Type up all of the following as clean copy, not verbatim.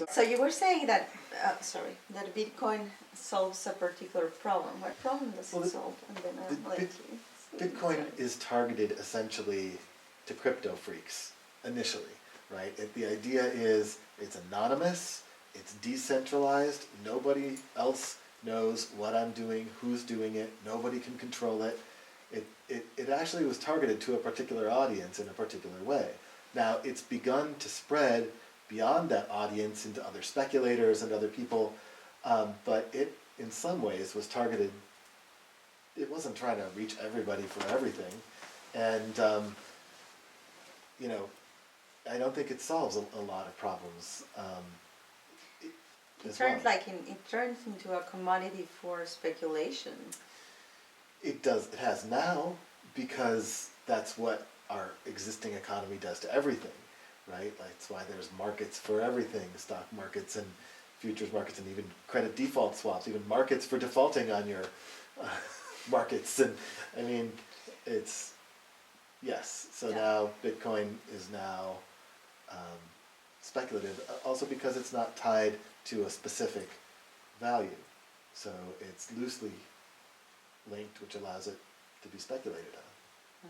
So you were saying that, that Bitcoin solves a particular problem. What problem does it solve? And then Bitcoin is targeted essentially to crypto freaks initially, right? The idea is it's anonymous, it's decentralized, nobody else knows what I'm doing, who's doing it, nobody can control it. It actually was targeted to a particular audience in a particular way. Now, it's begun to spread beyond that audience into other speculators and other people, but it, in some ways, was targeted. It wasn't trying to reach everybody for everything, and I don't think it solves a lot of problems. It turns into a commodity for speculation. It does. It has now, because that's what our existing economy does to everything, right? That's why there's markets for everything, stock markets and futures markets, and even credit default swaps, even markets for defaulting on your markets. And I mean, it's, yes. So now Bitcoin is now speculative, also because it's not tied to a specific value. So it's loosely linked, which allows it to be speculated on.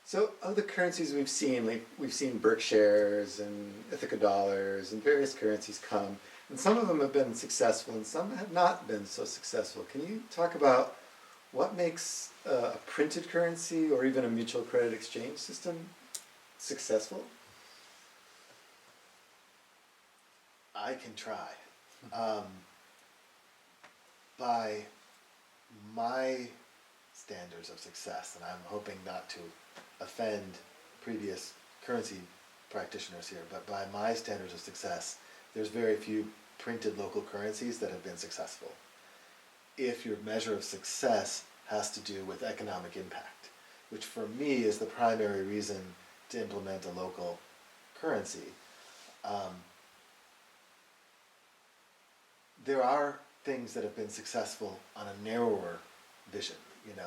So of the currencies we've seen Berkshires and Ithaca dollars and various currencies come, and some of them have been successful and some have not been so successful. Can you talk about what makes a printed currency or even a mutual credit exchange system successful? I can try. By my standards of success, and I'm hoping not to offend previous currency practitioners here, but by my standards of success, there's very few printed local currencies that have been successful. If your measure of success has to do with economic impact, which for me is the primary reason to implement a local currency. There are things that have been successful on a narrower vision,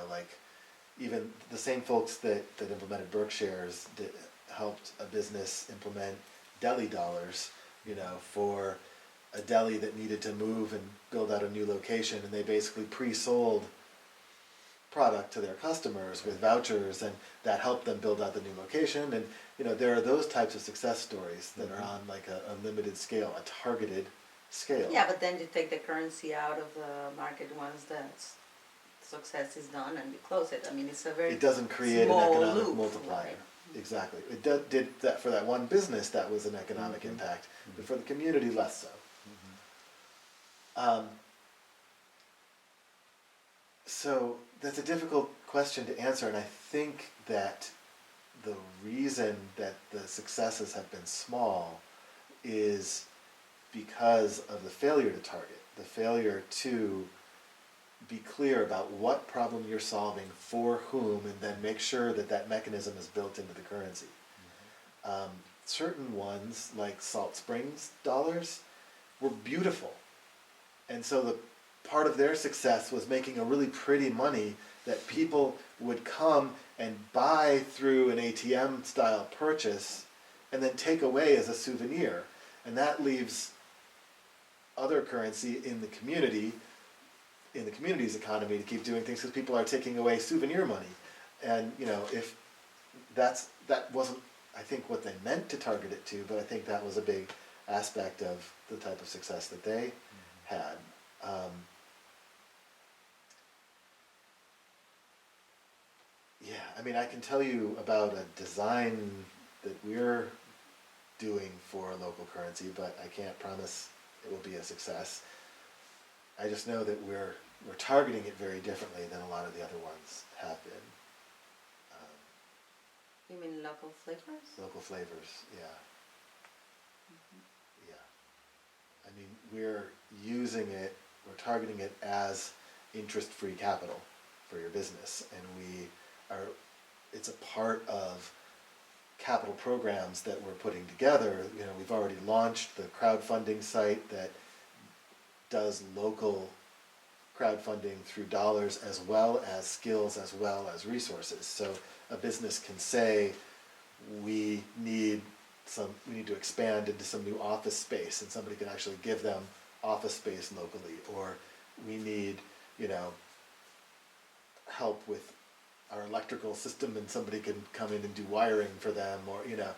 like even the same folks that implemented Berkshires helped a business implement deli dollars, for a deli that needed to move and build out a new location, and they basically pre-sold product to their customers with vouchers, and that helped them build out the new location. And there are those types of success stories that are on like a limited scale, a targeted scale. Yeah, but then you take the currency out of the market once that success is done and you close it. I mean, it's a very It doesn't create an economic loop, multiplier. Right? Exactly. It did that for that one business. That was an economic impact, but for the community, less so. So that's a difficult question to answer, and I think that the reason that the successes have been small is because of the failure to target, the failure to be clear about what problem you're solving for whom, and then make sure that that mechanism is built into the currency. Certain ones, like Salt Springs dollars, were beautiful. And so the part of their success was making a really pretty money that people would come and buy through an ATM style purchase and then take away as a souvenir. And that leaves other currency in the community, in the community's economy, to keep doing things because people are taking away souvenir money. And if that wasn't, I think, what they meant to target it to, but I think that was a big aspect of the type of success that they had. I mean, I can tell you about a design that we're doing for a local currency, but I can't promise it will be a success. I just know that we're targeting it very differently than a lot of the other ones have been. You mean local flavors? Local flavors, yeah. Yeah. I mean, we're targeting it as interest-free capital for your business, and it's a part of capital programs that we're putting together. We've already launched the crowdfunding site that does local crowdfunding through dollars as well as skills as well as resources. So a business can say, we need we need to expand into some new office space, and somebody can actually give them office space locally, or we need, you know, help with our electrical system, and somebody can come in and do wiring for them, or, you know,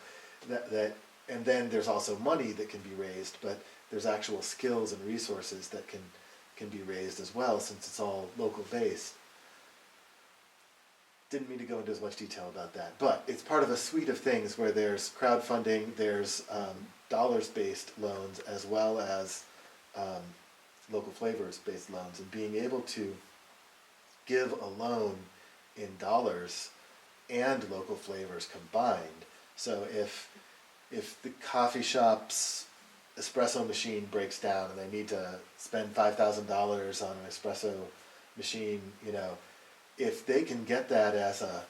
that and then there's also money that can be raised, but there's actual skills and resources that can be raised as well, since it's all local based. Didn't mean to go into as much detail about that, but it's part of a suite of things where there's crowdfunding, there's dollars-based loans, as well as local flavors-based loans, and being able to give a loan in dollars and local flavors combined. So if the coffee shop's espresso machine breaks down and they need to spend $5,000 on an espresso machine, you know, if they can get that as a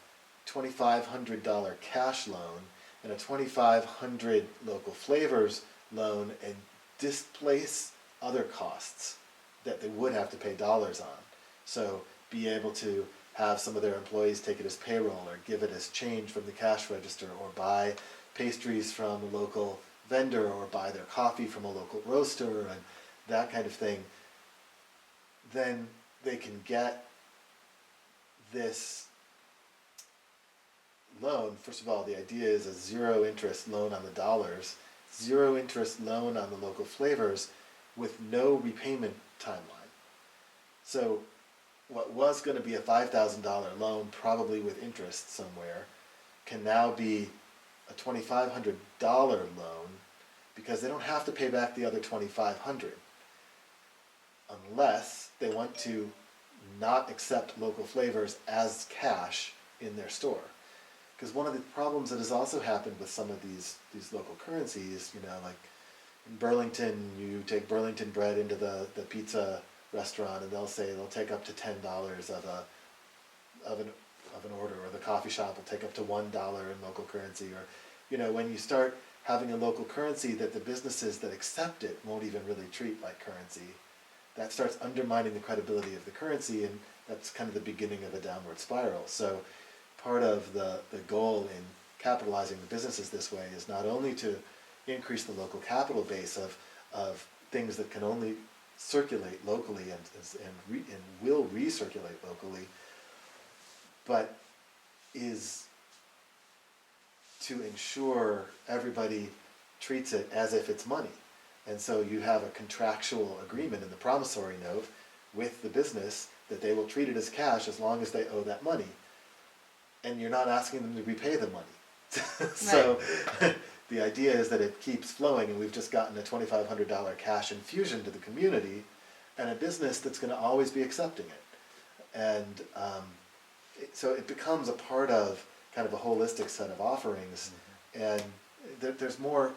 $2,500 cash loan and a $2,500 local flavors loan, and displace other costs that they would have to pay dollars on. So be able to have some of their employees take it as payroll, or give it as change from the cash register, or buy pastries from a local vendor, or buy their coffee from a local roaster, and that kind of thing, then they can get this loan. First of all, the idea is a zero interest loan on the dollars, zero interest loan on the local flavors, with no repayment timeline. So what was going to be a $5,000 loan, probably with interest somewhere, can now be a $2,500 loan, because they don't have to pay back the other $2,500 unless they want to not accept local flavors as cash in their store. Because one of the problems that has also happened with some of these local currencies, you know, like in Burlington, you take Burlington bread into the pizza restaurant, and they'll take up to $10 of an order, or the coffee shop will take up to $1 in local currency, or, you know, when you start having a local currency that the businesses that accept it won't even really treat like currency, that starts undermining the credibility of the currency, and that's kind of the beginning of a downward spiral. So part of the goal in capitalizing the businesses this way is not only to increase the local capital base of things that can only circulate locally and will recirculate locally, but is to ensure everybody treats it as if it's money. And so you have a contractual agreement in the promissory note with the business that they will treat it as cash as long as they owe that money. And you're not asking them to repay the money. So the idea is that it keeps flowing, and we've just gotten a $2,500 cash infusion to the community, and a business that's going to always be accepting it. And so it becomes a part of kind of a holistic set of offerings, and there's more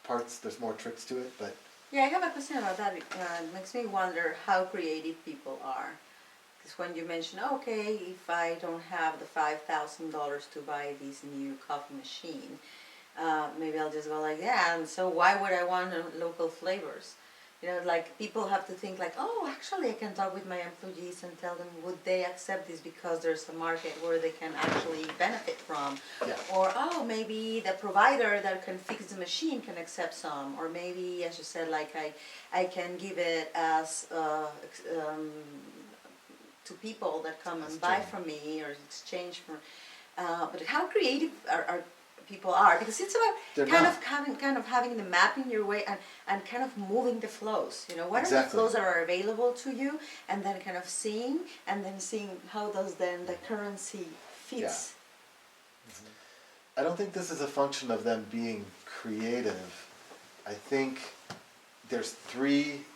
parts, there's more tricks to it, but... Yeah, I have a question about that. It makes me wonder how creative people are. Because when you mention, okay, if I don't have the $5,000 to buy this new coffee machine, maybe I'll just go like, yeah, and so why would I want local flavors? You know, like, people have to think like, oh, actually I can talk with my employees and tell them, would they accept this because there's a market where they can actually benefit from? Yeah. Or, oh, maybe the provider that can fix the machine can accept some. Or maybe, as you said, like, I can give it as to people that come and buy from me, or exchange for. But how creative are people are, because it's about kind of having the map in your way, and kind of moving the flows. You know, what are the flows that are available to you, and then kind of seeing how does then the currency fits. Yeah. Mm-hmm. I don't think this is a function of them being creative. I think there's three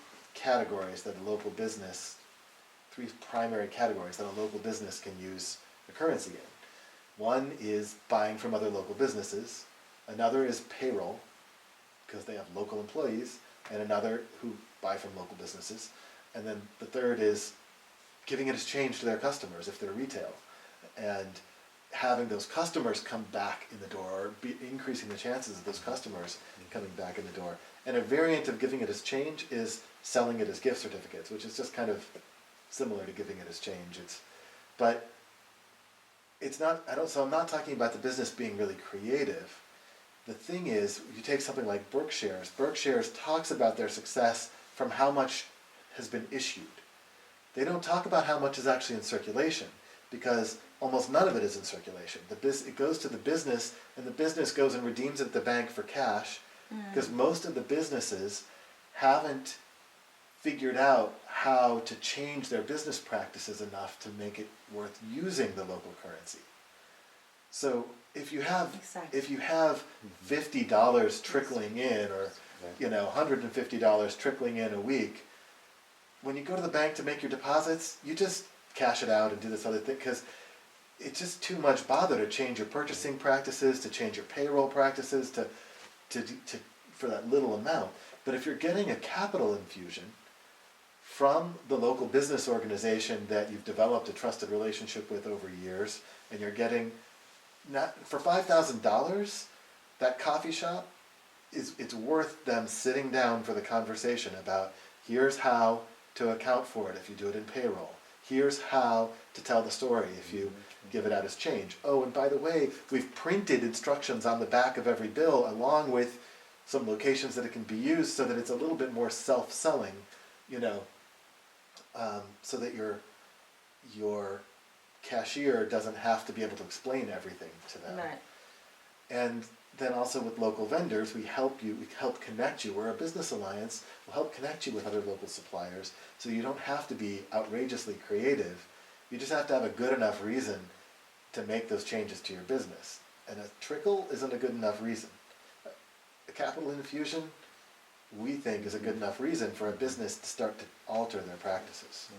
primary categories that a local business can use the currency in. One is buying from other local businesses, another is payroll, because they have local employees, and another who buy from local businesses, and then the third is giving it as change to their customers if they're retail, and having those customers come back in the door, or increasing the chances of those customers coming back in the door. And a variant of giving it as change is selling it as gift certificates, which is just kind of similar to giving it as change. It's not, so I'm not talking about the business being really creative. the thing is, you take something like Berkshire's talks about their success from how much has been issued. They don't talk about how much is actually in circulation, because almost none of it is in circulation. It goes to the business, and the business goes and redeems it at the bank for cash, because most of the businesses haven't figured out how to change their business practices enough to make it worth using the local currency. So if you have Exactly. $50 trickling in, or Right. $150 trickling in a week, when you go to the bank to make your deposits, you just cash it out and do this other thing, because it's just too much bother to change your purchasing practices, to change your payroll practices, to for that little amount. But if you're getting a capital infusion from the local business organization that you've developed a trusted relationship with over years, and you're getting, not for $5,000, that coffee shop it's worth them sitting down for the conversation about, here's how to account for it if you do it in payroll. Here's how to tell the story if you give it out as change. Oh, and by the way, we've printed instructions on the back of every bill along with some locations that it can be used, so that it's a little bit more self-selling, so that your cashier doesn't have to be able to explain everything to them. Right. And then also with local vendors, we help connect you. We're a business alliance. We'll help connect you with other local suppliers, so you don't have to be outrageously creative. You just have to have a good enough reason to make those changes to your business. And a trickle isn't a good enough reason. A capital infusion, we think, is a good enough reason for a business to start to alter their practices. Yeah.